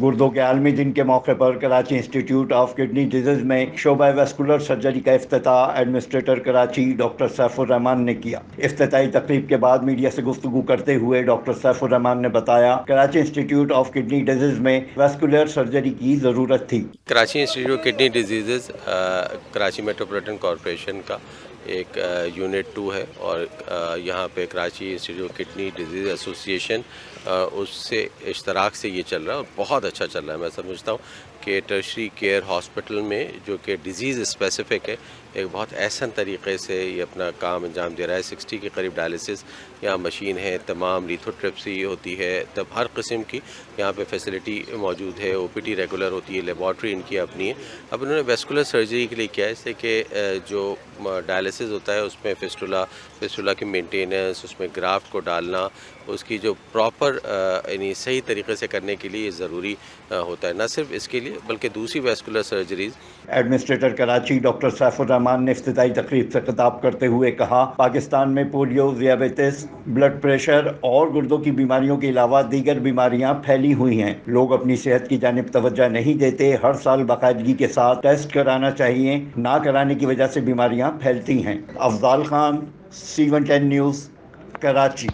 गुर्दों के आलमी दिन के मौके पर Karachi institute of kidney disease में शोबा वैस्कुलर सर्जरी का इफ्तिताह एडमिनिस्ट्रेटर कराची डॉक्टर सैफुर रहमान ने किया। इफ्तिताही तकरीब के बाद मीडिया से गुफ्तगू करते हुए डॉक्टर सैफुर रहमान ने बताया, Karachi institute of kidney disease में वैस्कुलर सर्जरी की ज़रूरत थी। Karachi institute kidney disease Karachi metropolitan corporation का एक यूनिट 2 है और यहाँ पे Karachi institute kidney disease association उससे इश्तराक से ये चल रहा है और बहुत अच्छा चल रहा है। मैं समझता हूँ कि टर्शरी केयर हॉस्पिटल में जो कि डिजीज़ स्पेसिफिक है, एक बहुत एहसन तरीके से ये अपना काम अंजाम दे रहा है। 60 के करीब डायलिसिस यहाँ मशीन है, तमाम लिथोट्रिप्सी होती है, तब हर किस्म की यहाँ पे फैसिलिटी मौजूद है। ओपीडी रेगुलर होती है, लेबॉर्ट्री इनकी अपनी है। अब उन्होंने वेस्कुलर सर्जरी के लिए किया है, इससे कि जो डायलिसिस होता है उसमें फिस्टुला की मेंटेनेंस, उसमें ग्राफ्ट को डालना, उसकी जो प्रॉपर यानी सही तरीके से करने के लिए ज़रूरी होता है। न सिर्फ इसके लिए बल्कि दूसरी vascular surgeries. Administrator Karachi doctor Saifur Rahman ने इफ्तिताई तकरीब से खिताब करते हुए कहा, पाकिस्तान में पोलियो, ज़ियाबेतिस, ब्लड प्रेशर और गुर्दों की बीमारियों के अलावा दीगर बीमारियां फैली हुई हैं। लोग अपनी सेहत की जानिब तवज्जो नहीं देते। हर साल बाकायदगी के साथ टेस्ट कराना चाहिए, ना कराने की वजह से बीमारियां फैलती हैं। Afzal Khan, C110 news, Karachi.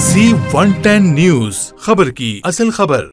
C110 news, खबर की असल खबर।